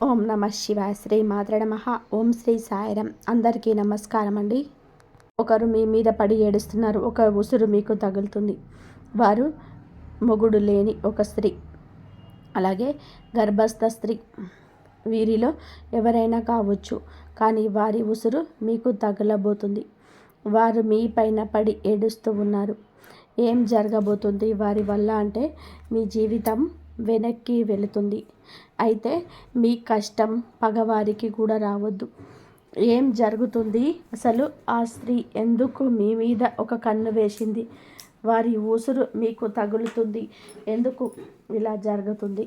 ఓం నమ శివాయ. శ్రీ మాత్రే నమః. ఓం శ్రీ సాయిరం. అందరికీ నమస్కారం అండి. ఒకరు మీ మీద పడి ఏడుస్తున్నారు. ఒక ఉసురు మీకు తగులుతుంది. వారు మొగుడు లేని ఒక స్త్రీ, అలాగే గర్భస్థ స్త్రీ. వీరిలో ఎవరైనా కావచ్చు, కానీ వారి ఉసురు మీకు తగలబోతుంది. వారు మీ పైన పడి ఏడుస్తూ ఉన్నారు. ఏం జరగబోతుంది వారి వల్ల అంటే మీ జీవితం వెనక్కి వెళుతుంది. అయితే మీ కష్టం పగవారికి కూడా రావద్దు. ఏం జరుగుతుంది అసలు? ఆ స్త్రీ ఎందుకు మీ మీద ఒక కన్ను వేసింది? వారి ఊసురు మీకు తగులుతుంది. ఎందుకు ఇలా జరుగుతుంది?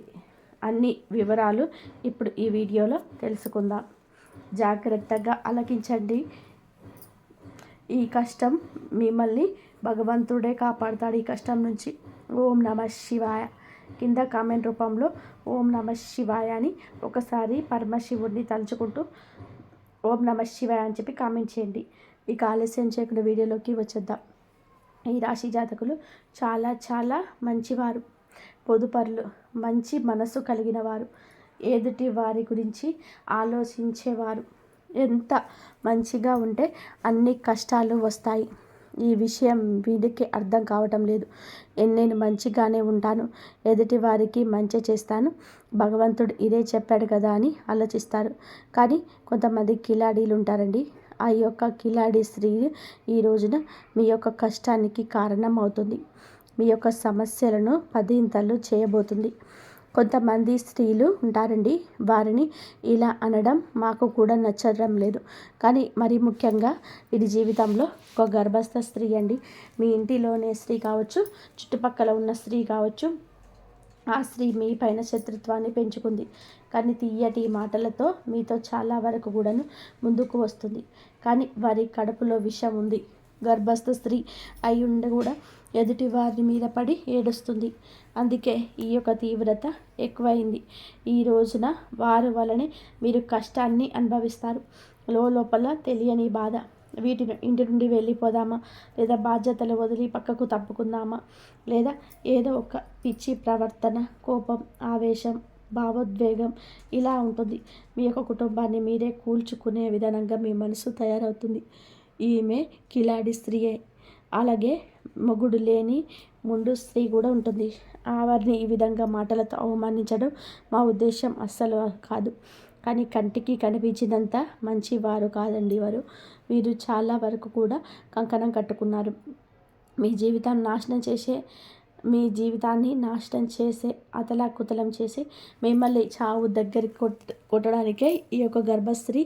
అన్ని వివరాలు ఇప్పుడు ఈ వీడియోలో తెలుసుకుందాం. జాగ్రత్తగా ఆలకించండి. ఈ కష్టం మిమ్మల్ని భగవంతుడే కాపాడుతాడు ఈ కష్టం నుంచి. ఓం నమ శివాయ. కింద కామెంట్ రూపంలో ఓం నమ శివాయ అని ఒకసారి పరమశివుడిని తలుచుకుంటూ ఓం నమ శివాయ అని చెప్పి కామెంట్ చేయండి. ఇక ఆలస్యం చేయకుండా వీడియోలోకి వచ్చేద్దాం. ఈ రాశి జాతకులు చాలా చాలా మంచివారు, పొదుపరులు, మంచి మనసు కలిగిన వారు, ఎదుటి వారి గురించి ఆలోచించేవారు. ఎంత మంచిగా ఉంటే అన్ని కష్టాలు వస్తాయి. ఈ విషయం వీడికి అర్థం కావటం లేదు. నేను మంచిగానే ఉంటాను, ఎదుటి వారికి మంచి చేస్తాను, భగవంతుడు ఇదే చెప్పాడు కదా అని ఆలోచిస్తారు. కానీ కొంతమంది కిలాడీలు ఉంటారండి. ఆ యొక్క కిలాడి స్త్రీ ఈ రోజున మీ యొక్క కష్టానికి కారణం అవుతుంది. మీ యొక్క సమస్యలను పదింతలు చేయబోతుంది. కొంతమంది స్త్రీలు ఉంటారండి, వారిని ఇలా అనడం మాకు కూడా నచ్చడం లేదు. కానీ మరీ ముఖ్యంగా ఇది జీవితంలో ఒక గర్భస్థ స్త్రీ అండి. మీ ఇంటిలోనే స్త్రీ కావచ్చు, చుట్టుపక్కల ఉన్న స్త్రీ కావచ్చు. ఆ స్త్రీ మీ పైన శత్రుత్వాన్ని పెంచుకుంది. కానీ తీయటి మాటలతో మీతో చాలా వరకు కూడాను ముందుకు వస్తుంది. కానీ వారి కడుపులో విషం ఉంది. గర్భస్థ స్త్రీ అయి ఉండి కూడా ఎదుటి వారి మీద పడి ఏడుస్తుంది. అందుకే ఈ యొక్క తీవ్రత ఎక్కువైంది. ఈ రోజున వారి వలనే మీరు కష్టాన్ని అనుభవిస్తారు. లోపల తెలియని బాధ. వీటిని ఇంటి నుండి వెళ్ళిపోదామా, లేదా బాధ్యతలు వదిలి పక్కకు తప్పుకుందామా, లేదా ఏదో ఒక పిచ్చి ప్రవర్తన, కోపం, ఆవేశం, భావోద్వేగం ఇలా ఉంటుంది. మీ యొక్క కుటుంబాన్ని మీరే కూల్చుకునే విధానంగా మీ మనసు తయారవుతుంది. ఈమె కిలాడి స్త్రీయే. అలాగే మొగుడు లేని ముందు స్త్రీ కూడా ఉంటుంది. వారిని ఈ విధంగా మాటలతో అవమానించడం మా ఉద్దేశం అస్సలు కాదు. కానీ కంటికి కనిపించినంత మంచివారు కాదండి వారు. వీరు చాలా వరకు కూడా కంకణం కట్టుకున్నారు. మీ జీవితాన్ని నాశనం చేసే అతలాకుతలం చేసి మిమ్మల్ని చావు దగ్గరికి కొట్టడానికే ఈ యొక్క గర్భస్త్రీ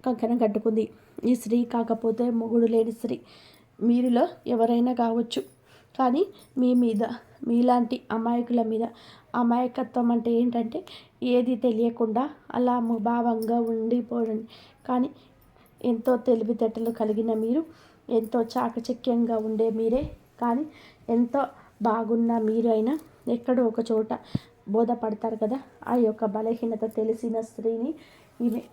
కంకణం కట్టుకుంది. ఈ స్త్రీ కాకపోతే మొగుడు లేని స్త్రీ మీరులో ఎవరైనా కావచ్చు. కానీ మీ మీద, మీలాంటి అమాయకుల మీద, అమాయకత్వం అంటే ఏంటంటే ఏది తెలియకుండా అలా ముభావంగా ఉండిపోండి. కానీ ఎంతో తెలివితేటలు కలిగిన మీరు, ఎంతో చాకచక్యంగా ఉండే మీరే, కానీ ఎంతో బాగున్న మీరు అయినా ఎక్కడో ఒక చోట బోధపడతారు కదా. ఆ యొక్క బలహీనత తెలిసిన స్త్రీని ఈమె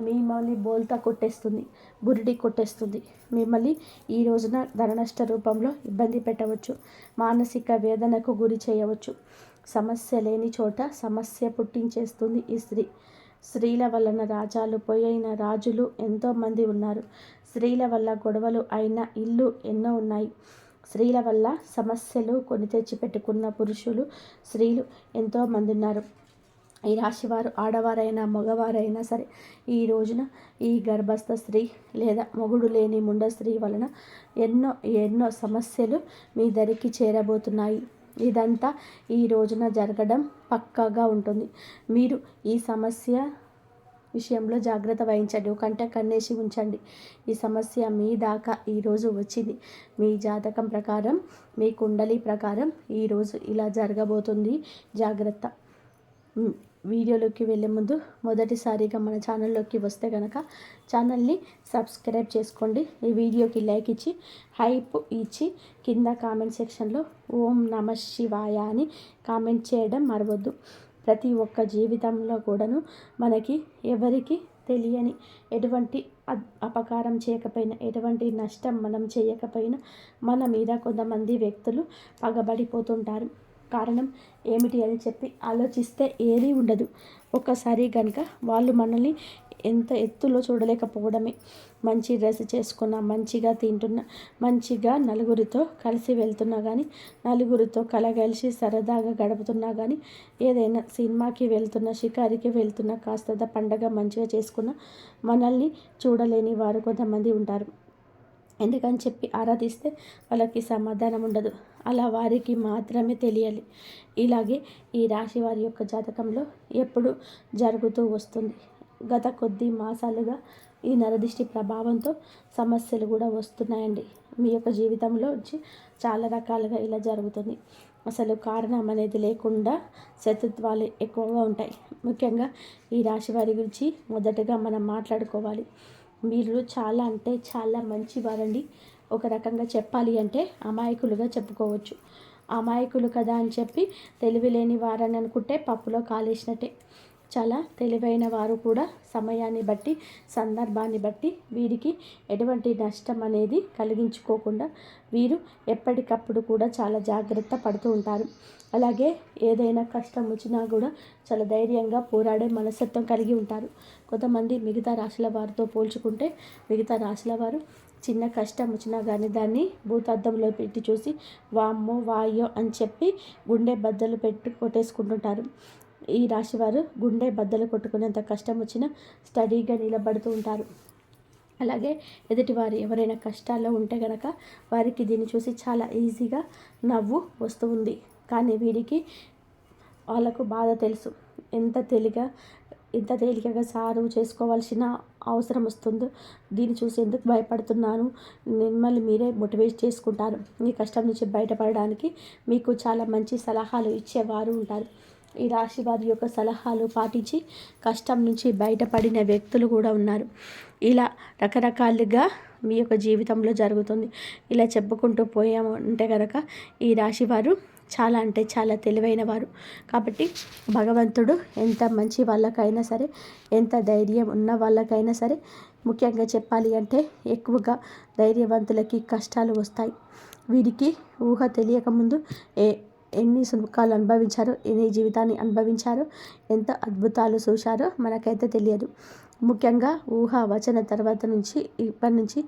మిమ్మల్ని బోల్తా కొట్టేస్తుంది, బురిడి కొట్టేస్తుంది. మిమ్మల్ని ఈ రోజున ధననష్ట రూపంలో ఇబ్బంది పెట్టవచ్చు, మానసిక వేదనకు గురి చేయవచ్చు. సమస్య లేని చోట సమస్య పుట్టించేస్తుంది ఈ స్త్రీ. స్త్రీల వలన రాజాలు పోయిన రాజులు ఎంతోమంది ఉన్నారు. స్త్రీల వల్ల గొడవలు అయిన ఇల్లు ఎన్నో ఉన్నాయి. స్త్రీల వల్ల సమస్యలు కొని తెచ్చిపెట్టుకున్న పురుషులు, స్త్రీలు ఎంతోమంది ఉన్నారు. ఈ రాశివారు ఆడవారైనా మగవారైనా సరే ఈ రోజున ఈ గర్భస్థ స్త్రీ లేదా మొగుడు లేని ముండ స్త్రీ వలన ఎన్నో ఎన్నో సమస్యలు మీ దరికి చేరబోతున్నాయి. ఇదంతా ఈ రోజున జరగడం పక్కాగా ఉంటుంది. మీరు ఈ సమస్య విషయంలో జాగ్రత్త వహించండి. ఒకంటే కన్నేసి ఉంచండి. ఈ సమస్య మీ దాకా ఈరోజు వచ్చింది. మీ జాతకం ప్రకారం, మీ కుండలి ప్రకారం ఈరోజు ఇలా జరగబోతుంది. జాగ్రత్త. వీడియోలోకి వెళ్ళే ముందు మొదటిసారిగా మన ఛానల్లోకి వస్తే కనుక ఛానల్ని సబ్స్క్రైబ్ చేసుకోండి. ఈ వీడియోకి లైక్ ఇచ్చి హైప్ ఇచ్చి కింద కామెంట్ సెక్షన్లో ఓం నమ శివాయ అని కామెంట్ చేయడం మరవద్దు. ప్రతి ఒక్క జీవితంలో కూడాను మనకి ఎవరికి తెలియని ఎటువంటి అపకారం చేయకపోయినా, ఎటువంటి నష్టం మనం చేయకపోయినా మన మీద కొంతమంది వ్యక్తులు పగబడిపోతుంటారు. కారణం ఏమిటి అని చెప్పి ఆలోచిస్తే ఏదీ ఉండదు. ఒక్కసారి కనుక వాళ్ళు మనల్ని ఎంత ఎత్తులో చూడలేకపోవడమే. మంచి డ్రెస్ చేసుకున్నా, మంచిగా తింటున్నా, మంచిగా నలుగురితో కలిసి వెళ్తున్నా కానీ, నలుగురితో కలగలిసి సరదాగా గడుపుతున్నా కానీ, ఏదైనా సినిమాకి వెళ్తున్నా, షికారికి వెళ్తున్నా, కాస్త పండగ మంచిగా చేసుకున్న మనల్ని చూడలేని వారు కొంతమంది ఉంటారు. ఎందుకని చెప్పి ఆరాధిస్తే వాళ్ళకి సమాధానం ఉండదు. అలా వారికి మాత్రమే తెలియాలి. ఇలాగే ఈ రాశి వారి యొక్క జాతకంలో ఎప్పుడు జరుగుతూ వస్తుంది. గత కొద్ది మాసాలుగా ఈ నరదిష్టి ప్రభావంతో సమస్యలు కూడా వస్తున్నాయండి. మీ యొక్క జీవితంలో చాలా రకాలుగా ఇలా జరుగుతుంది. అసలు కారణం అనేది లేకుండా శత్రుత్వాలు ఎక్కువగా ఉంటాయి. ముఖ్యంగా ఈ రాశి వారి గురించి మొదటగా మనం మాట్లాడుకోవాలి. మీరు చాలా అంటే చాలా మంచివారండి. ఒక రకంగా చెప్పాలి అంటే అమాయకులుగా చెప్పుకోవచ్చు. అమాయకులు కదా అని చెప్పి తెలివి లేని వారని అనుకుంటే పప్పులో కాలేసినట్టే. చాలా తెలివైన వారు కూడా సమయాన్ని బట్టి, సందర్భాన్ని బట్టి వీరికి ఎటువంటి నష్టం అనేది కలిగించుకోకుండా వీరు ఎప్పటికప్పుడు కూడా చాలా జాగ్రత్త పడుతూ ఉంటారు. అలాగే ఏదైనా కష్టం వచ్చినా కూడా చాలా ధైర్యంగా పోరాడే మనస్తత్వం కలిగి ఉంటారు. కొంతమంది మిగతా రాశుల వారితో పోల్చుకుంటే మిగతా రాశుల వారు చిన్న కష్టం వచ్చినా కానీ దాన్ని భూతద్దంలో పెట్టి చూసి వామ్మో వాయ్యో అని చెప్పి గుండె బద్దలు పెట్టి కొట్టేసుకుంటుంటారు. ఈ రాశివారు గుండె బద్దలు కొట్టుకునేంత కష్టం వచ్చినా స్టడీగా నిలబడుతూ ఉంటారు. అలాగే ఎదుటివారు ఎవరైనా కష్టాల్లో ఉంటే కనుక వారికి దీన్ని చూసి చాలా ఈజీగా నవ్వు వస్తూ ఉంది. కానీ వీరికి వాళ్ళకు బాధ తెలుసు. ఎంత తేలికగా సాల్వ్ చేసుకోవాల్సిన అవసరం వస్తుందో దీన్ని చూసి ఎందుకు భయపడుతున్నాను, మిమ్మల్ని మీరే మోటివేట్ చేసుకుంటారు. ఈ కష్టం నుంచి బయటపడడానికి మీకు చాలా మంచి సలహాలు ఇచ్చేవారు ఉంటారు. ఈ రాశి వారి యొక్క సలహాలు పాటించి కష్టం నుంచి బయటపడిన వ్యక్తులు కూడా ఉన్నారు. ఇలా రకరకాలుగా మీ యొక్క జీవితంలో జరుగుతుంది. ఇలా చెప్పుకుంటూ పోయామంటే కనుక ఈ రాశి వారు చాలా అంటే చాలా తెలివైన వారు. కాబట్టి భగవంతుడు ఎంత మంచి వాళ్ళకైనా సరే, ఎంత ధైర్యం ఉన్న వాళ్ళకైనా సరే, ముఖ్యంగా చెప్పాలి అంటే ఎక్కువగా ధైర్యవంతులకి కష్టాలు వస్తాయి. వీరికి ఊహ తెలియకముందు ఎన్ని సుఖాలు అనుభవించారో, ఎన్ని జీవితాన్ని అనుభవించారో, ఎంత అద్భుతాలు చూశారో మనకైతే తెలియదు. ముఖ్యంగా ఊహ వచ్చిన తర్వాత నుంచి ఇప్పటి నుంచి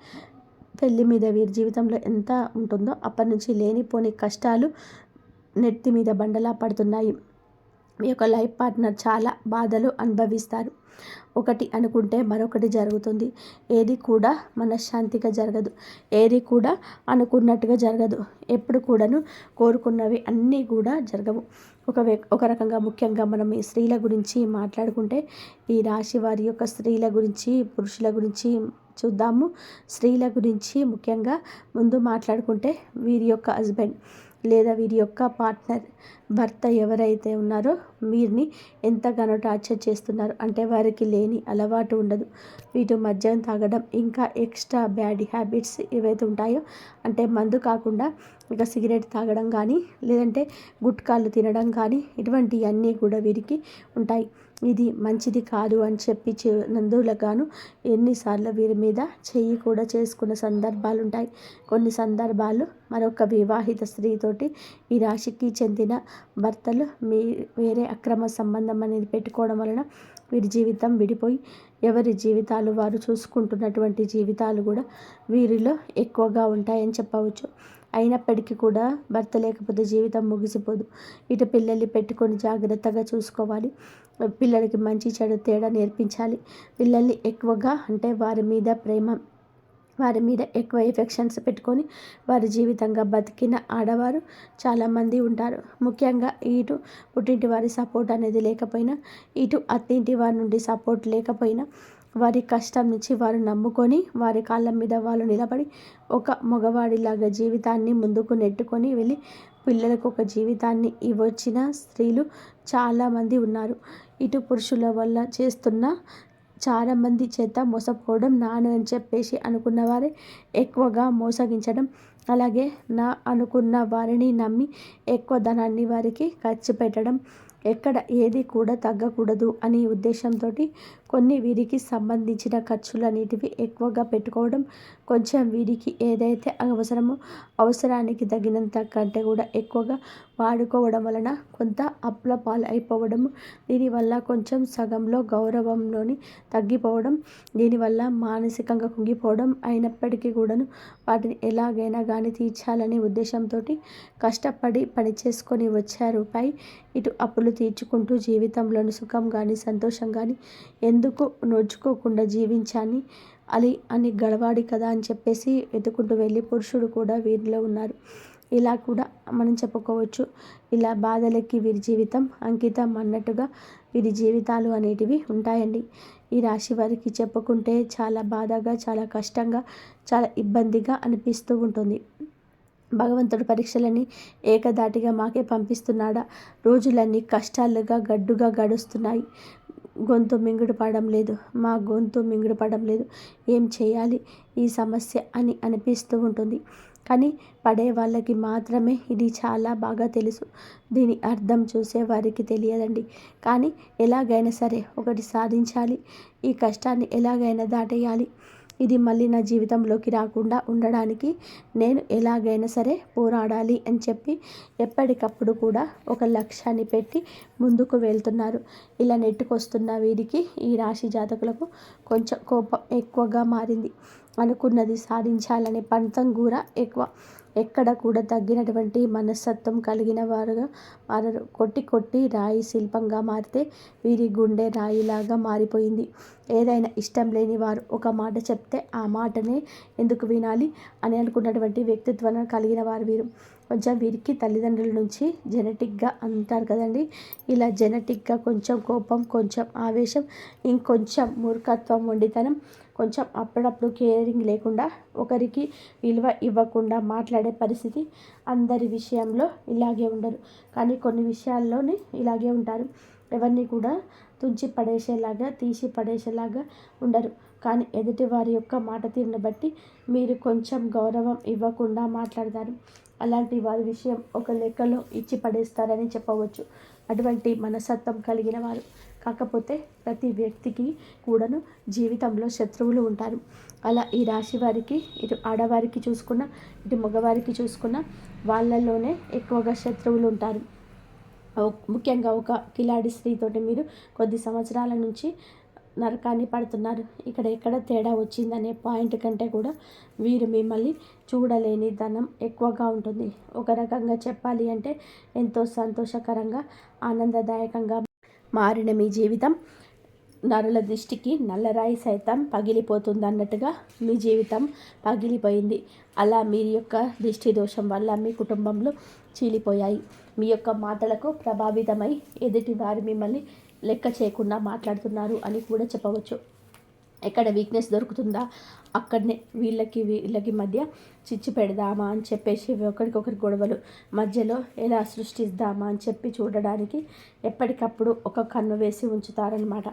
పెళ్ళి మీద వీరి జీవితంలో ఎంత ఉంటుందో అప్పటి నుంచి లేనిపోని కష్టాలు నెత్తి మీద బండలా పడుతున్నాయి. మీ యొక్క లైఫ్ పార్ట్నర్ చాలా బాధలు అనుభవిస్తారు. ఒకటి అనుకుంటే మరొకటి జరుగుతుంది. ఏది కూడా మనశ్శాంతిగా జరగదు. ఏది కూడా అనుకున్నట్టుగా జరగదు. ఎప్పుడు కూడాను కోరుకున్నవి అన్నీ కూడా జరగవు. ఒక రకంగా ముఖ్యంగా మనం ఈ స్త్రీల గురించి మాట్లాడుకుంటే ఈ రాశి వారి యొక్క స్త్రీల గురించి, పురుషుల గురించి చూద్దాము. స్త్రీల గురించి ముఖ్యంగా ముందు మాట్లాడుకుంటే వీరి యొక్క హస్బెండ్ లేదా వీరి యొక్క పార్ట్నర్, భర్త ఎవరైతే ఉన్నారో వీరిని ఎంతగానో టార్చర్ చేస్తున్నారు. అంటే వారికి లేని అలవాటు ఉండదు. వీటి మద్యం తాగడం, ఇంకా ఎక్స్ట్రా బ్యాడ్ హ్యాబిట్స్ ఏవైతే ఉంటాయో, అంటే మందు కాకుండా ఇక సిగరెట్ తాగడం కానీ, లేదంటే గుట్కాలు తినడం కానీ, ఇటువంటివన్నీ కూడా వీరికి ఉంటాయి. ఇది మంచిది కాదు అని చెప్పి నందులకు ఎన్నిసార్లు వీరి మీద చెయ్యి కూడా చేసుకున్న సందర్భాలు ఉంటాయి. కొన్ని సందర్భాలు మరొక వివాహిత స్త్రీతోటి ఈ రాశికి చెందిన భర్తలు వేరే అక్రమ సంబంధం అనేది పెట్టుకోవడం వలన వీరి జీవితం విడిపోయి ఎవరి జీవితాలు వారు చూసుకుంటున్నటువంటి జీవితాలు కూడా వీరిలో ఎక్కువగా ఉంటాయని చెప్పవచ్చు. అయినప్పటికీ కూడా భర్త లేకపోతే జీవితం ముగిసిపోదు. ఇటు పిల్లల్ని పెట్టుకొని జాగ్రత్తగా చూసుకోవాలి. పిల్లలకి మంచి చెడు తేడా నేర్పించాలి. పిల్లల్ని ఎక్కువగా అంటే వారి మీద ప్రేమ, వారి మీద ఎక్కువ ఎఫెక్షన్స్ పెట్టుకొని వారి జీవితంగా బతికిన ఆడవారు చాలామంది ఉంటారు. ముఖ్యంగా ఇటు పుట్టింటి వారి సపోర్ట్ అనేది లేకపోయినా, ఇటు అత్తింటి వారి నుండి సపోర్ట్ లేకపోయినా, వారి కష్టం నుంచి వారు నమ్ముకొని వారి కాళ్ళ మీద వాళ్ళు నిలబడి ఒక మగవాడిలాగా జీవితాన్ని ముందుకు నెట్టుకొని వెళ్ళి పిల్లలకు ఒక జీవితాన్ని ఇవ్వొచ్చిన స్త్రీలు చాలామంది ఉన్నారు. ఇటు పురుషుల వల్ల చేస్తున్న చాలామంది చేత మోసపోవడం, నాను అని చెప్పేసి అనుకున్న వారే ఎక్కువగా మోసగించడం, అలాగే నా అనుకున్న వారిని నమ్మి ఎక్కువ ధనాన్ని వారికి ఖర్చు పెట్టడం, ఎక్కడ ఏది కూడా తగ్గకూడదు అనే ఉద్దేశంతో కొన్ని వీరికి సంబంధించిన ఖర్చులన్నిటివి ఎక్కువగా పెట్టుకోవడం, కొంచెం వీరికి ఏదైతే అవసరమో అవసరానికి తగినంత కంటే కూడా ఎక్కువగా వాడుకోవడం వలన కొంత అప్పుల పాలు అయిపోవడము, దీనివల్ల కొంచెం సగంలో గౌరవంలోని తగ్గిపోవడం, దీనివల్ల మానసికంగా కుంగిపోవడం, అయినప్పటికీ కూడాను వాటిని ఎలాగైనా కానీ తీర్చాలనే ఉద్దేశంతో కష్టపడి పని చేసుకొని వచ్చే రూపాయి ఇటు అప్పులు తీర్చుకుంటూ జీవితంలోని సుఖం కానీ సంతోషం కానీ ఎందుకు నోచుకోకుండా జీవించాని అని గడవాడి కదా అని చెప్పేసి వెతుకుంటూ వెళ్ళి పురుషుడు కూడా వీరిలో ఉన్నారు. ఇలా కూడా మనం చెప్పుకోవచ్చు. ఇలా బాధలకి వీరి జీవితం అంకితం అన్నట్టుగా వీరి జీవితాలు అనేటివి ఉంటాయండి. ఈ రాశి వారికి చెప్పుకుంటే చాలా బాధగా, చాలా కష్టంగా, చాలా ఇబ్బందిగా అనిపిస్తూ ఉంటుంది. భగవంతుడు పరీక్షలని ఏకధాటిగా మాకే పంపిస్తున్నాడా? రోజులన్నీ కష్టాలుగా గడ్డుగా గడుస్తున్నాయి. గొంతు మింగుడు పడడం లేదు, మా గొంతు మింగుడు పడడం లేదు, ఏం చేయాలి ఈ సమస్య అని అనిపిస్తూ ఉంటుంది. కానీ పడే వాళ్ళకి మాత్రమే ఇది చాలా బాగా తెలుసు. దీని అర్థం చూసే వారికి తెలియదండి. కానీ ఎలాగైనా సరే ఒకటి సాధించాలి, ఈ కష్టాన్ని ఎలాగైనా దాటేయాలి, ఇది మళ్ళీ నా జీవితంలోకి రాకుండా ఉండడానికి నేను ఎలాగైనా సరే పోరాడాలి అని చెప్పి ఎప్పటికప్పుడు కూడా ఒక లక్ష్యాన్ని పెట్టి ముందుకు వెళ్తున్నారు. ఇలా నెట్టుకొస్తున్న వీరికి ఈ రాశి జాతకులకు కొంచెం కోపం ఎక్కువగా మారింది. అనుకున్నది సాధించాలనే పంతం కూడా ఎక్కువ. ఎక్కడ కూడా తగ్గినటువంటి మనస్తత్వం కలిగిన వారుగా మారరు. కొట్టి కొట్టి రాయి శిల్పంగా మారితే వీరి గుండె రాయిలాగా మారిపోయింది. ఏదైనా ఇష్టం లేని వారు ఒక మాట చెప్తే ఆ మాటనే ఎందుకు వినాలి అని అనుకున్నటువంటి వ్యక్తిత్వాన్ని కలిగిన వారు వీరు. కొంచెం వీరికి తల్లిదండ్రుల నుంచి జెనెటిక్గా అంటారు కదండి, ఇలా జెనెటిక్గా కొంచెం కోపం, కొంచెం ఆవేశం, ఇంకొంచెం మూర్ఖత్వం, మొండితనం, కొంచెం అప్పుడప్పుడు కేరింగ్ లేకుండా ఒకరికి విలువ ఇవ్వకుండా మాట్లాడే పరిస్థితి. అందరి విషయంలో ఇలాగే ఉండరు, కానీ కొన్ని విషయాల్లోనే ఇలాగే ఉంటారు. ఎవరిని కూడా తుంచి పడేసేలాగా, తీసి పడేసేలాగా ఉండరు. కానీ ఎదుటి వారి యొక్క మాట తీరును బట్టి మీరు కొంచెం గౌరవం ఇవ్వకుండా మాట్లాడతారు. అలాంటి వారి విషయం ఒక లెక్కలో ఇచ్చి పడేస్తారని చెప్పవచ్చు. అటువంటి మనస్తత్వం కలిగిన వారు. కాకపోతే ప్రతి వ్యక్తికి కూడాను జీవితంలో శత్రువులు ఉంటారు. అలా ఈ రాశి వారికి ఇటు ఆడవారికి చూసుకున్న, ఇటు మగవారికి చూసుకున్న వాళ్ళల్లోనే ఎక్కువగా శత్రువులు ఉంటారు. ముఖ్యంగా ఒక కిలాడి స్త్రీతోటి మీరు కొద్ది సంవత్సరాల నుంచి నరకాన్ని పడుతున్నారు. ఇక్కడ ఎక్కడ తేడా వచ్చిందనే పాయింట్ కంటే కూడా వీరు మిమ్మల్ని చూడలేని ధనం ఎక్కువగా ఉంటుంది. ఒక రకంగా చెప్పాలి అంటే ఎంతో సంతోషకరంగా, ఆనందదాయకంగా మారిన మీ జీవితం నరుల దృష్టికి నల్లరాయి సైతం పగిలిపోతుందన్నట్టుగా మీ జీవితం పగిలిపోయింది. అలా మీ యొక్క దృష్టి దోషం వల్ల మీ కుటుంబంలో చీలిపోయాయి. మీ యొక్క మాటలకు ప్రభావితమై ఎదుటి వారు మిమ్మల్ని లెక్క చేయకుండా మాట్లాడుతున్నారు అని కూడా చెప్పవచ్చు. ఎక్కడ వీక్నెస్ దొరుకుతుందా అక్కడనే వీళ్ళకి మధ్య చిచ్చు పెడదామా అని చెప్పేసి ఒకరికొకరి గొడవలు మధ్యలో ఎలా సృష్టిద్దామా అని చెప్పి చూడడానికి ఎప్పటికప్పుడు ఒక కన్ను వేసి ఉంచుతారనమాట.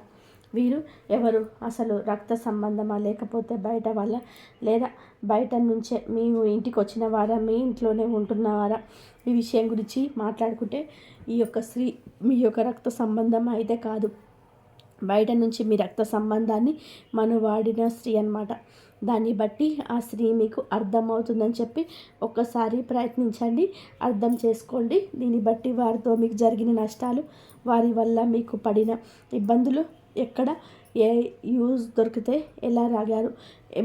వీరు ఎవరు? అసలు రక్త సంబంధమా, లేకపోతే బయట వాళ్ళ, లేదా బయట నుంచే మేము ఇంటికి వచ్చిన వారా, మీ ఇంట్లోనే ఉంటున్నవారా, ఈ విషయం గురించి మాట్లాడుకుంటే ఈ యొక్క స్త్రీ మీ యొక్క రక్త సంబంధం అయితే కాదు, బయట నుంచి మీ రక్త సంబంధాన్ని వాడిన స్త్రీ అన్నమాట. దాన్ని బట్టి ఆ స్త్రీ మీకు అర్థమవుతుందని చెప్పి ఒక్కసారి ప్రయత్నించండి, అర్థం చేసుకోండి. దీన్ని బట్టి వారితో మీకు జరిగిన నష్టాలు, వారి వల్ల మీకు పడిన ఇబ్బందులు, ఎక్కడ ఏ యూజ్ దొరికితే ఎలా రాగారు,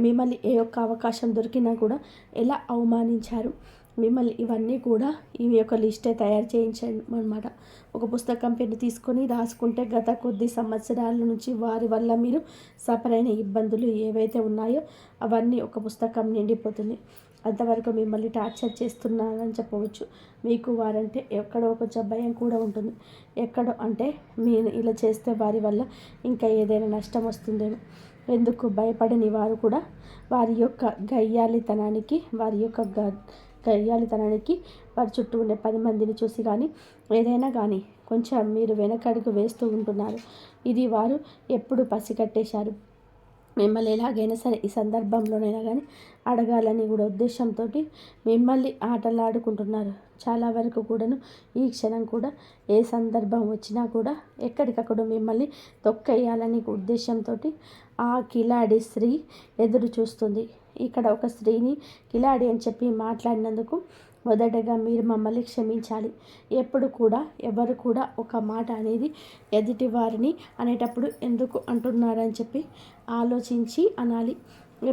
మిమ్మల్ని ఏ ఒక్క అవకాశం దొరికినా కూడా ఎలా అవమానించారు, మిమ్మల్ని ఇవన్నీ కూడా ఈ యొక్క లిస్టే తయారు చేయించండి అనమాట. ఒక పుస్తకం పెన్ను తీసుకొని రాసుకుంటే గత కొద్ది సంవత్సరాల నుంచి వారి వల్ల మీరు సఫర్ అయిన ఇబ్బందులు ఏవైతే ఉన్నాయో అవన్నీ ఒక పుస్తకం నిండిపోతుంది. అంతవరకు మిమ్మల్ని టార్చర్ చేస్తున్నారని చెప్పవచ్చు. మీకు వారంటే ఎక్కడో కొంచెం భయం కూడా ఉంటుంది. ఎక్కడో అంటే మీరు ఇలా చేస్తే వారి వల్ల ఇంకా ఏదైనా నష్టం వస్తుందేమో. ఎందుకు భయపడని వారు కూడా వారి యొక్క గయ్యాళితనానికి, వారి చుట్టూ ఉండే 10 మందిని చూసి కానీ ఏదైనా కానీ కొంచెం మీరు వెనకడుగు వేస్తూ ఉంటున్నారు. ఇది వారు ఎప్పుడు పసిగట్టేశారు. మిమ్మల్ని ఎలాగైనా సరే ఈ సందర్భంలోనైనా కానీ అడగాలని కూడా ఉద్దేశంతో మిమ్మల్ని ఆటలాడుకుంటున్నారు. చాలా వరకు కూడాను ఈ క్షణం కూడా ఏ సందర్భం వచ్చినా కూడా ఎక్కడికక్కడ మిమ్మల్ని తొక్కేయాలని ఉద్దేశంతో ఆ కిలాడి స్త్రీ ఎదురు చూస్తుంది. ఇక్కడ ఒక స్త్రీని కిలాడి అని చెప్పి మాట్లాడినందుకు మొదటగా మీరు మమ్మల్ని క్షమించాలి. ఎప్పుడు కూడా ఎవరు కూడా ఒక మాట అనేది ఎదుటి వారిని అనేటప్పుడు ఎందుకు అంటున్నారని చెప్పి ఆలోచించి అనాలి.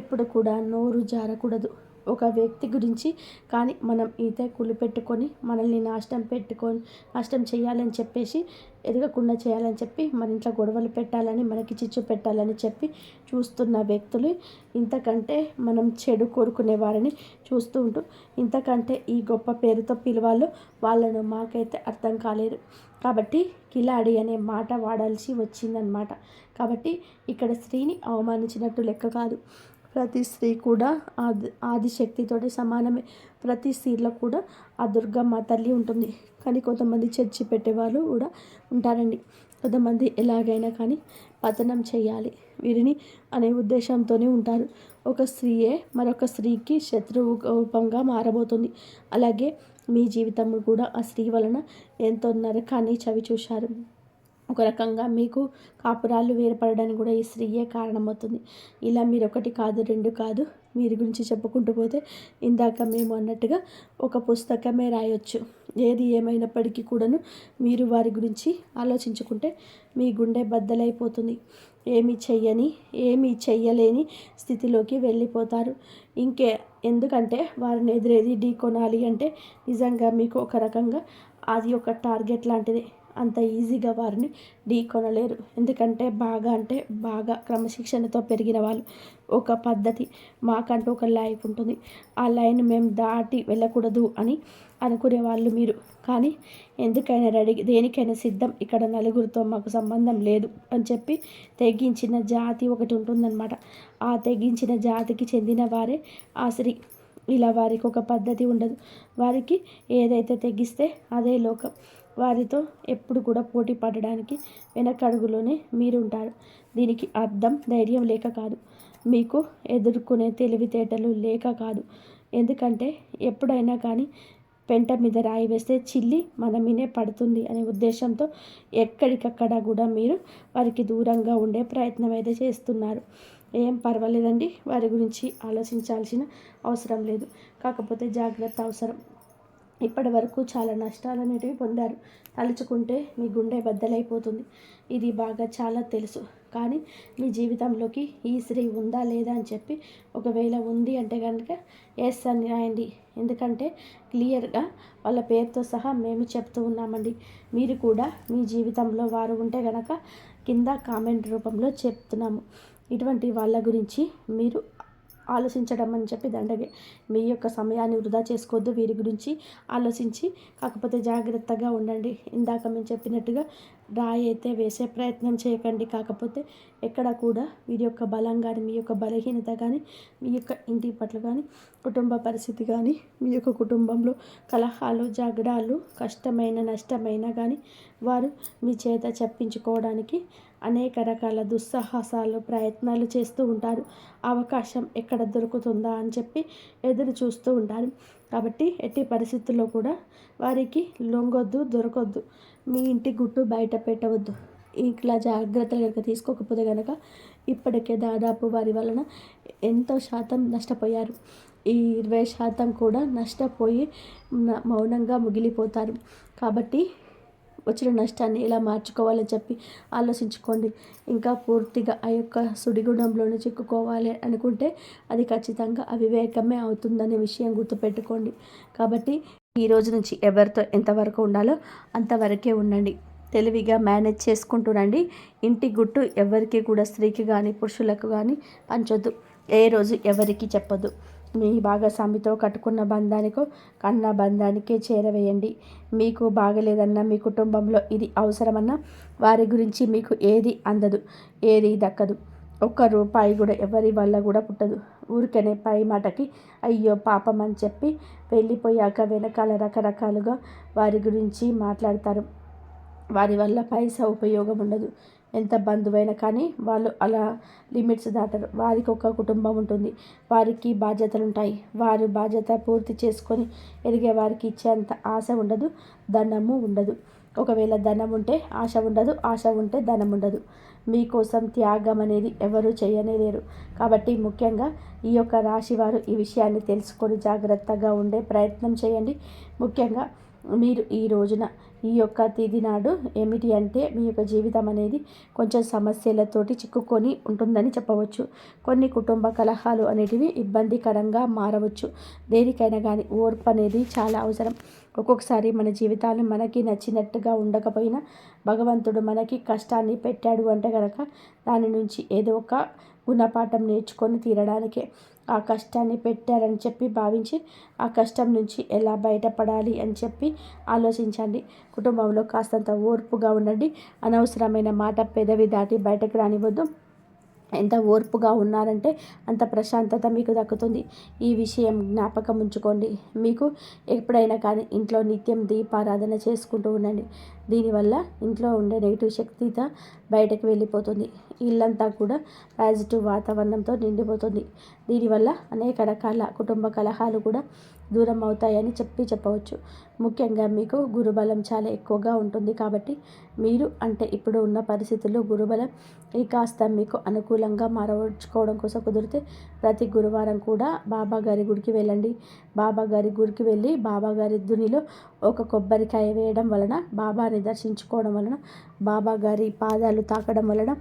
ఎప్పుడు కూడా నోరు జారకూడదు ఒక వ్యక్తి గురించి. కానీ మనం ఈత కులిపెట్టుకొని మనల్ని నాశనం చేయాలని చెప్పేసి ఎదగకుండా చేయాలని చెప్పి మన ఇంట్లో గొడవలు పెట్టాలని మనకి చిచ్చు పెట్టాలని చెప్పి చూస్తున్న వ్యక్తులు ఇంతకంటే మనం చెడు కోరుకునే వారిని చూస్తూ ఉంటూ ఇంతకంటే ఈ గొప్ప పేరుతో పిలవాలో వాళ్ళను మాకైతే అర్థం కాలేదు. కాబట్టి కిలాడి అనే మాట వాడాల్సి వచ్చిందనమాట. కాబట్టి ఇక్కడ స్త్రీని అవమానించినట్టు లెక్క కాదు. ప్రతి స్త్రీ కూడా ఆదిశక్తితోటి సమానమే. ప్రతి స్త్రీలో కూడా ఆ దుర్గమ్మ తల్లి ఉంటుంది. కానీ కొంతమంది చర్చి పెట్టేవాళ్ళు కూడా ఉంటారండి. కొంతమంది ఎలాగైనా కానీ పతనం చేయాలి వీరిని అనే ఉద్దేశంతోనే ఉంటారు. ఒక స్త్రీయే మరొక స్త్రీకి శత్రువు రూపంగా మారబోతుంది. అలాగే మీ జీవితం కూడా ఆ స్త్రీ వలన ఎంతో నరకాన్ని చవి చూశారు. ఒక రకంగా మీకు కాపురాలు వేరుపడడానికి కూడా ఈ స్త్రీయే కారణమవుతుంది. ఇలా మీరు ఒకటి కాదు రెండు కాదు మీరు గురించి చెప్పుకుంటూ పోతే ఇందాక మేము అన్నట్టుగా ఒక పుస్తకమే రాయొచ్చు. ఏది ఏమైనప్పటికీ కూడాను మీరు వారి గురించి ఆలోచించుకుంటే మీ గుండె బద్దలైపోతుంది. ఏమీ చెయ్యలేని స్థితిలోకి వెళ్ళిపోతారు. ఎందుకంటే వారిని ఎదురేది ఢీ కొనాలి అంటే నిజంగా మీకు ఒక రకంగా అది ఒక టార్గెట్ లాంటిది. అంత ఈజీగా వారిని ఢీ కొనలేరు. ఎందుకంటే బాగా క్రమశిక్షణతో పెరిగిన వాళ్ళు. ఒక పద్ధతి మాకంటూ ఒక లైఫ్ ఉంటుంది. ఆ లైన్ మేము దాటి వెళ్ళకూడదు అని అనుకునే వాళ్ళు మీరు. కానీ ఎందుకైనా రెడీ, దేనికైనా సిద్ధం. ఇక్కడ నలుగురితో మాకు సంబంధం లేదు అని చెప్పి తెగించిన జాతి ఒకటి ఉంటుందన్నమాట. ఆ తెగించిన జాతికి చెందిన వారే ఆ స్త్రీ. ఇలా వారికి ఒక పద్ధతి ఉండదు. వారికి ఏదైతే తెగిస్తే అదే లోకం. వారితో ఎప్పుడు కూడా పోటీ పడడానికి వెనకడుగులోనే మీరుంటారు. దీనికి అర్థం ధైర్యం లేక కాదు, మీకు ఎదుర్కొనే తెలివితేటలు లేక కాదు. ఎందుకంటే ఎప్పుడైనా కానీ పెంట మీద రాయి వేస్తే చిల్లి మన మీనే పడుతుంది అనే ఉద్దేశంతో ఎక్కడికక్కడ కూడా మీరు వారికి దూరంగా ఉండే ప్రయత్నం అయితే చేస్తున్నారు. ఏం పర్వాలేదండి, వారి గురించి ఆలోచించాల్సిన అవసరం లేదు. కాకపోతే జాగ్రత్త అవసరం. ఇప్పటి వరకు చాలా నష్టాలు అనేటివి పొందారు. తలుచుకుంటే మీ గుండె బద్దలైపోతుంది. ఇది బాగా చాలా తెలుసు. కానీ మీ జీవితంలోకి ఈ స్త్రీ ఉందా లేదా అని చెప్పి ఒకవేళ ఉంది అంటే కనుక ఎస్ అని రాయండి. ఎందుకంటే క్లియర్గా వాళ్ళ పేరుతో సహా మేము చెప్తూ ఉన్నామండి. మీరు కూడా మీ జీవితంలో వారు ఉంటే కనుక కింద కామెంట్ రూపంలో చెప్తున్నాము. ఇటువంటి వాళ్ళ గురించి మీరు ఆలోచించడం అని చెప్పి దండగే. మీ యొక్క సమయాన్ని వృధా చేసుకోవద్దు. వీరి గురించి ఆలోచించి కాకపోతే జాగ్రత్తగా ఉండండి. ఇందాక మేము చెప్పినట్టుగా రాయి అయితే వేసే ప్రయత్నం చేయకండి. కాకపోతే ఎక్కడ కూడా వీరి యొక్క బలం కానీ మీ యొక్క బలహీనత కానీ మీ యొక్క ఇంటి పట్ల కానీ కుటుంబ పరిస్థితి కానీ మీ యొక్క కుటుంబంలో కలహాలు జగడాలు కష్టమైన నష్టమైనా కానీ వారు మీ చేత చెప్పించుకోవడానికి అనేక రకాల దుస్సాహసాలు ప్రయత్నాలు చేస్తూ ఉంటారు. అవకాశం ఎక్కడ దొరుకుతుందా అని చెప్పి ఎదురు చూస్తూ ఉంటారు. కాబట్టి ఎట్టి పరిస్థితుల్లో కూడా వారికి లొంగొద్దు, దొరకొద్దు. మీ ఇంటి గుట్టు బయట పెట్టవద్దు. ఇట్లా జాగ్రత్తలు కనుక తీసుకోకపోతే కనుక ఇప్పటికే దాదాపు వారి వలన ఎంతో శాతం నష్టపోయారు. ఈ 20% కూడా నష్టపోయి మౌనంగా మిగిలిపోతారు. కాబట్టి వచ్చిన నష్టాన్ని ఎలా మార్చుకోవాలని చెప్పి ఆలోచించుకోండి. ఇంకా పూర్తిగా ఆ యొక్క సుడిగుండంలోనే చిక్కుకోవాలి అనుకుంటే అది ఖచ్చితంగా అవివేకమే అవుతుందనే విషయం గుర్తుపెట్టుకోండి. కాబట్టి ఈ రోజు నుంచి ఎవరితో ఎంతవరకు ఉండాలో అంతవరకే ఉండండి. తెలివిగా మేనేజ్ చేసుకుంటూ రండి. ఇంటి గుట్టు ఎవరికి కూడా స్త్రీకి కానీ పురుషులకు కానీ పంచొద్దు. ఏ రోజు ఎవరికి చెప్పొద్దు. మీ భాగస్వామితో కట్టుకున్న బంధానికో కన్న బంధానికే చేరవేయండి. మీకు బాగలేదన్నా మీ కుటుంబంలో ఇది అవసరమన్నా వారి గురించి మీకు ఏది అందదు, ఏది దక్కదు. ఒక్క రూపాయి కూడా ఎవరి వల్ల కూడా పుట్టదు. ఊరికనే పై మాటకి అయ్యో పాపం అని చెప్పి వెళ్ళిపోయాక వెనకాల రకరకాలుగా వారి గురించి మాట్లాడతారు. వారి వల్ల పైసా ఉపయోగం ఉండదు. ఎంత బంధువైనా కానీ వాళ్ళు అలా లిమిట్స్ దాటరు. వారికి ఒక కుటుంబం ఉంటుంది, వారికి బాధ్యతలు ఉంటాయి. వారు బాధ్యత పూర్తి చేసుకొని ఎదిగే వారికి ఇచ్చేంత ఆశ ఉండదు, ధనము ఉండదు. ఒకవేళ ధనం ఉంటే ఆశ ఉండదు, ఆశ ఉంటే ధనం ఉండదు. మీకోసం త్యాగం అనేది ఎవరు చేయలేరు. కాబట్టి ముఖ్యంగా ఈ యొక్క రాశి వారు ఈ విషయాన్ని తెలుసుకొని జాగ్రత్తగా ఉండే ప్రయత్నం చేయండి. ముఖ్యంగా మీరు ఈ రోజున ఈ యొక్క తిథి నాడు ఏమిటి అంటే మీ యొక్క జీవితం అనేది కొంచెం సమస్యలతోటి చిక్కుకొని ఉంటుందని చెప్పవచ్చు. కొన్ని కుటుంబ కలహాలు అనేటివి ఇబ్బందికరంగా మారవచ్చు. దేనికైనా కానీ ఓర్పు అనేది చాలా అవసరం. ఒక్కొక్కసారి మన జీవితాలు మనకి నచ్చినట్టుగా ఉండకపోయినా భగవంతుడు మనకి కష్టాన్ని పెట్టాడు అంటే కనుక దాని నుంచి ఏదో ఒక గుణపాఠం నేర్చుకొని తీరడానికే. ఆ కష్టాన్ని పెట్టారని చెప్పి భావించి ఆ కష్టం నుంచి ఎలా బయటపడాలి అని చెప్పి ఆలోచించండి. కుటుంబంలో కాస్తంత ఓర్పుగా ఉండండి. అనవసరమైన మాట పెదవి దాటి బయటకు రానివ్వద్దు. ఎంత ఓర్పుగా ఉన్నారంటే అంత ప్రశాంతత మీకు దక్కుతుంది. ఈ విషయం జ్ఞాపకం ఉంచుకోండి. మీకు ఎప్పుడైనా కానీ ఇంట్లో నిత్యం దీపారాధన చేసుకుంటూ ఉండండి. దీనివల్ల ఇంట్లో ఉండే నెగిటివ్ శక్తితో బయటకు వెళ్ళిపోతుంది. ఇల్లంతా కూడా పాజిటివ్ వాతావరణంతో నిండిపోతుంది. దీనివల్ల అనేక రకాల కుటుంబ కలహాలు కూడా దూరం అవుతాయని చెప్పవచ్చు. ముఖ్యంగా మీకు గురుబలం చాలా ఎక్కువగా ఉంటుంది. కాబట్టి మీరు అంటే ఇప్పుడు ఉన్న పరిస్థితుల్లో గురుబలం ఈ కాస్త మీకు అనుకూలంగా మార్చుకోవడం కోసం కుదిరితే ప్రతి గురువారం కూడా బాబా గారి గుడికి వెళ్ళండి. బాబా గారి గుడికి వెళ్ళి బాబా గారి దునిలో ఒక కొబ్బరికాయ వేయడం వలన, బాబాని దర్శించుకోవడం వలన, బాబా గారి పాదాలు తాకడం వలన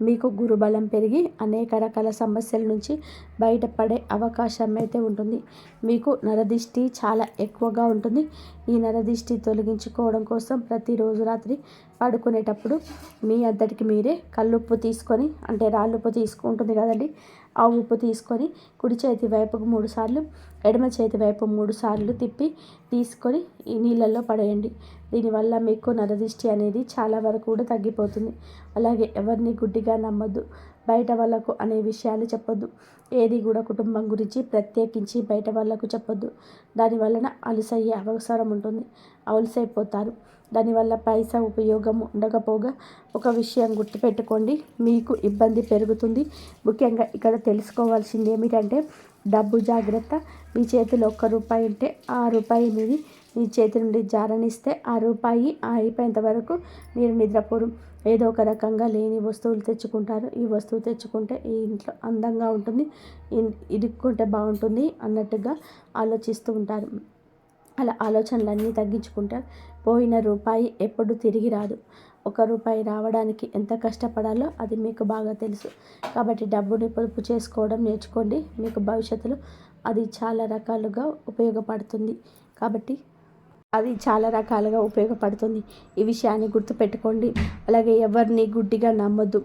మీకు గురుబలం పెరిగి అనేక రకాల సమస్యల నుంచి బయటపడే అవకాశం అయితే ఉంటుంది. మీకు నరదిష్టి చాలా ఎక్కువగా ఉంటుంది. ఈ నరదిష్టి తొలగించుకోవడం కోసం ప్రతిరోజు రాత్రి పడుకునేటప్పుడు మీ అంతటికి మీరే కల్లుప్పు తీసుకొని, అంటే రాళ్ళుప్పు తీసుకుంటుంది కదండి, ఆ ఉప్పు తీసుకొని కుడి చేతి వైపుకు 3 సార్లు, ఎడమ చేతి వైపు 3 సార్లు తిప్పి తీసుకొని ఈ నీళ్ళల్లో పడేయండి. దీనివల్ల మీకు నరదిష్టి అనేది చాలా వరకు కూడా తగ్గిపోతుంది. అలాగే ఎవరిని గుడ్డిగా నమ్మొద్దు. బయట వాళ్ళకు అనే విషయాలు చెప్పొద్దు. ఏది కూడా కుటుంబం గురించి ప్రత్యేకించి బయట వాళ్ళకు చెప్పొద్దు. దానివలన అలసయ్యే అవసరం ఉంటుంది, అలసైపోతారు. దానివల్ల పైసా ఉపయోగం ఉండకపోగా ఒక విషయం గుర్తుపెట్టుకోండి, మీకు ఇబ్బంది పెరుగుతుంది. ముఖ్యంగా ఇక్కడ తెలుసుకోవాల్సింది ఏమిటంటే డబ్బు జాగ్రత్త. మీ చేతిలో ₹1 ఉంటే ఆ రూపాయి మీది మీ చేతి నుండి జారనిస్తే ఆ రూపాయి అయిపోయేంత వరకు మీరు నిద్రపోరు. ఏదో ఒక రకంగా లేని వస్తువులు తెచ్చుకుంటారు. ఈ వస్తువు తెచ్చుకుంటే ఈ ఇంట్లో అందంగా ఉంటుంది, ఇరుక్కుంటే బాగుంటుంది అన్నట్టుగా ఆలోచిస్తూ ఉంటారు. అలా ఆలోచనలన్నీ తగ్గించుకుంటే పోయిన రూపాయి ఎప్పుడు తిరిగి రాదు. ₹1 రావడానికి ఎంత కష్టపడాలో అది మీకు బాగా తెలుసు. కాబట్టి డబ్బుని పొదుపు చేసుకోవడం నేర్చుకోండి. మీకు భవిష్యత్తులో అది చాలా రకాలుగా ఉపయోగపడుతుంది. కాబట్టి అది చాలా రకాలుగా ఉపయోగపడుతుంది. ఈ విషయాన్ని గుర్తుపెట్టుకోండి. అలాగే ఎవరిని గుడ్డిగా నమ్మొద్దు.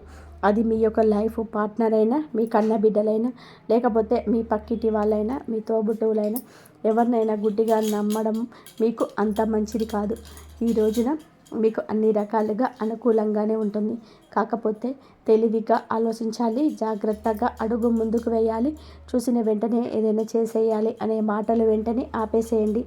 అది మీ యొక్క లైఫ్ పార్ట్నర్ అయినా, మీ కన్న బిడ్డలైనా, లేకపోతే మీ పక్కింటి వాళ్ళైనా, మీ తోబుట్టువులైనా, ఎవరినైనా గుడ్డిగా నమ్మడం మీకు అంత మంచిది కాదు. ఈ రోజున మీకు అన్ని రకాలుగా అనుకూలంగానే ఉంటుంది. కాకపోతే తెలివిగా ఆలోచించాలి, జాగ్రత్తగా అడుగు ముందుకు వేయాలి. చూసిన వెంటనే ఏదైనా చేసేయాలి అనే మాటలు వెంటనే ఆపేసేయండి.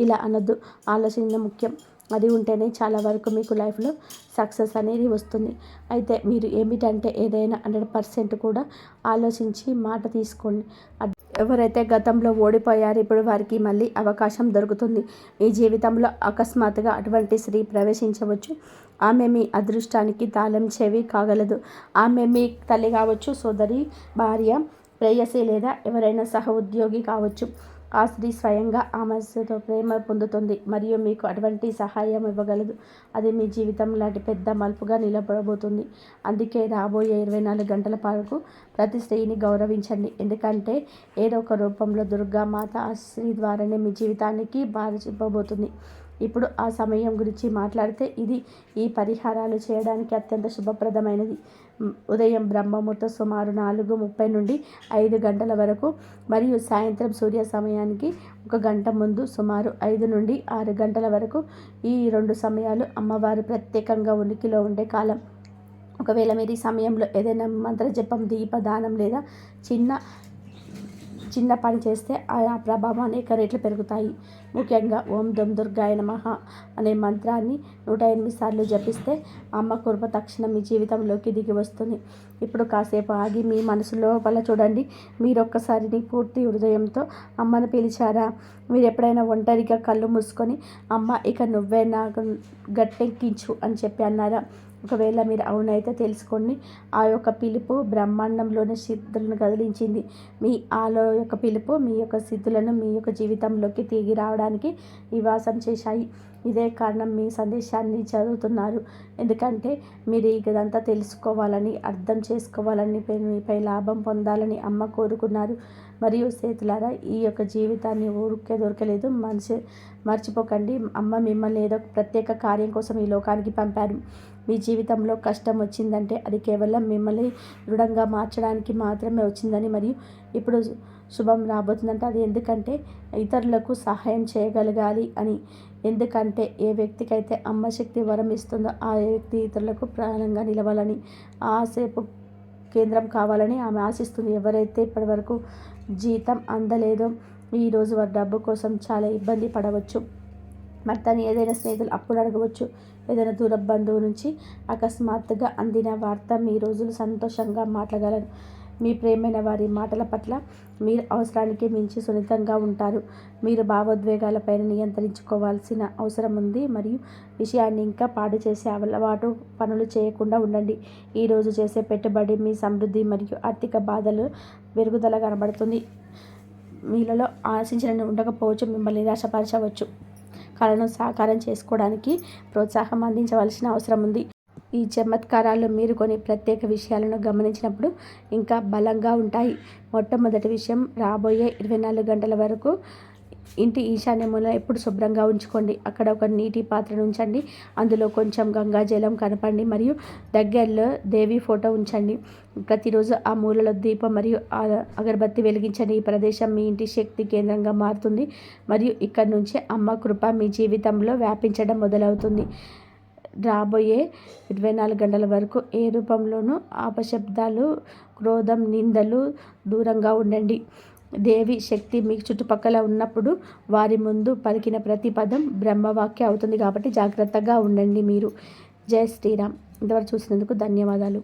ఇలా అనొద్దు. ఆలోచన ముఖ్యం. అది ఉంటేనే చాలా వరకు మీకు లైఫ్లో సక్సెస్ అనేది వస్తుంది. అయితే మీరు ఏమిటంటే ఏదైనా 100% కూడా ఆలోచించి మాట తీసుకోండి. ఎవరైతే గతంలో ఓడిపోయారో ఇప్పుడు వారికి మళ్ళీ అవకాశం దొరుకుతుంది. మీ జీవితంలో అకస్మాత్తుగా అటువంటి స్త్రీ ప్రవేశించవచ్చు. ఆమె మీ అదృష్టానికి తాళం చెవి కాగలదు. ఆమె మీ తల్లి కావచ్చు, సోదరి, భార్య, ప్రేయసి లేదా ఎవరైనా సహ ఉద్యోగి కావచ్చు. ఆ స్త్రీ స్వయంగా ఆమెతో ప్రేమ పొందుతుంది మరియు మీకు అటువంటి సహాయం ఇవ్వగలదు. అది మీ జీవితం లాంటి పెద్ద మలుపుగా నిలబడబోతుంది. అందుకే రాబోయే 24 గంటల పాటు ప్రతి స్త్రీని గౌరవించండి. ఎందుకంటే ఏదో ఒక రూపంలో దుర్గా మాత ఆ స్త్రీ ద్వారానే మీ జీవితానికి బాధ చెప్పబోతుంది. ఇప్పుడు ఆ సమయం గురించి మాట్లాడితే ఈ పరిహారాలు చేయడానికి అత్యంత శుభప్రదమైనది. ఉదయం బ్రహ్మముహూర్తం సుమారు 4:30 నుండి 5 గంటల వరకు మరియు సాయంత్రం సూర్య సమయానికి 1 గంట ముందు సుమారు 5 నుండి 6 గంటల వరకు. ఈ 2 సమయాలు అమ్మవారు ప్రత్యేకంగా ఉనికిలో ఉండే కాలం. ఒకవేళ మీరు ఈ సమయంలో ఏదైనా మంత్రజపం, దీపదానం లేదా చిన్న పని చేస్తే ఆ ప్రభావం అనేక రెట్లు పెరుగుతాయి. ముఖ్యంగా ఓం దుం దుర్గాయ నమః అనే మంత్రాన్ని 108 సార్లు జపిస్తే అమ్మ కృప తక్షణం మీ జీవితంలోకి దిగి వస్తుంది. ఇప్పుడు కాసేపు ఆగి మీ మనసు లోపల చూడండి. మీరొక్కసారి పూర్తి హృదయంతో అమ్మను పిలిచారా? మీరు ఎప్పుడైనా ఒంటరిగా కళ్ళు మూసుకొని అమ్మ ఇక నువ్వే నాకు గట్టెక్కించు అని చెప్పి అన్నారా? ఒకవేళ మీరు అవునైతే తెలుసుకోండి, ఆ యొక్క పిలుపు బ్రహ్మాండంలోని సిద్ధులను కదిలించింది. మీ ఆలో యొక్క పిలుపు మీ యొక్క సిద్ధులను మీ యొక్క జీవితంలోకి తిరిగి రావడానికి నివాసం చేశాయి. ఇదే కారణం మీ సందేశాన్ని చదువుతున్నారు. ఎందుకంటే మీరు ఇదంతా తెలుసుకోవాలని, అర్థం చేసుకోవాలని, మీపై లాభం పొందాలని అమ్మ కోరుకున్నారు. మరియు స్నేహితులారా, ఈ యొక్క జీవితాన్ని ఊరికే దొరకలేదు. మర్చిపోకండి, అమ్మ మిమ్మల్ని ఏదో ప్రత్యేక కార్యం కోసం ఈ లోకానికి పంపారు. మీ జీవితంలో కష్టం వచ్చిందంటే అది కేవలం మిమ్మల్ని దృఢంగా మార్చడానికి మాత్రమే వచ్చిందని, మరియు ఇప్పుడు శుభం రాబోతుందంటే అది ఎందుకంటే ఇతరులకు సహాయం చేయగలగాలి అని. ఎందుకంటే ఏ వ్యక్తికైతే అమ్మ శక్తి వరం ఇస్తుందో ఆ వ్యక్తి ఇతరులకు ప్రాణంగా నిలవాలని, ఆసేపు కేంద్రం కావాలని ఆమె ఆశిస్తుంది. ఎవరైతే ఇప్పటివరకు జీతం అందలేదో ఈరోజు వారి డబ్బు కోసం చాలా ఇబ్బంది పడవచ్చు. మరి తను ఏదైనా స్నేహితులు అప్పులు అడగవచ్చు. ఏదైనా దూర బంధువు నుంచి అకస్మాత్తుగా అందిన వార్త మీ రోజులు సంతోషంగా మాట్లాడగలరు. మీ ప్రేమైన వారి మాటల పట్ల మీరు అవసరానికి మించి సున్నితంగా ఉంటారు. మీరు భావోద్వేగాలపైన నియంత్రించుకోవాల్సిన అవసరం ఉంది. మరియు విషయాన్ని ఇంకా పాడు చేసే అలవాటు పనులు చేయకుండా ఉండండి. ఈరోజు చేసే పెట్టుబడి మీ సమృద్ధి మరియు ఆర్థిక బాధలు పెరుగుదల కనబడుతుంది. మీలలో ఆశించిన ఉండకపోవచ్చు, మిమ్మల్ని నిరాశపరచవచ్చు. కళను సాకారం చేసుకోవడానికి ప్రోత్సాహం అందించవలసిన అవసరం ఉంది. ఈ చమత్కారాలు మీరు కొన్ని ప్రత్యేక విషయాలను గమనించినప్పుడు ఇంకా బలంగా ఉంటాయి. మొట్టమొదటి విషయం, రాబోయే 24 గంటల వరకు ఇంటి ఈశాన్య మూల ఎప్పుడు శుభ్రంగా ఉంచుకోండి. అక్కడ ఒక నీటి పాత్రను ఉంచండి. అందులో కొంచెం గంగాజలం కలపండి మరియు దగ్గరలో దేవి ఫోటో ఉంచండి. ప్రతిరోజు ఆ మూలలో దీపం మరియు అగరబత్తి వెలిగించండి. ఈ ప్రదేశం మీ ఇంటి శక్తి కేంద్రంగా మారుతుంది మరియు ఇక్కడి నుంచి అమ్మ కృప మీ జీవితంలో వ్యాపించడం మొదలవుతుంది. రాబోయే 24 గంటల వరకు ఏ రూపంలోనూ అపశబ్దాలు, క్రోధం, నిందలు దూరంగా ఉండండి. దేవి శక్తి మీ చుట్టుపక్కల ఉన్నప్పుడు వారి ముందు పలికిన ప్రతి పదం బ్రహ్మవాక్య అవుతుంది. కాబట్టి జాగ్రత్తగా ఉండండి. మీరు జై శ్రీరామ్. ఇంతవరకు చూసినందుకు ధన్యవాదాలు.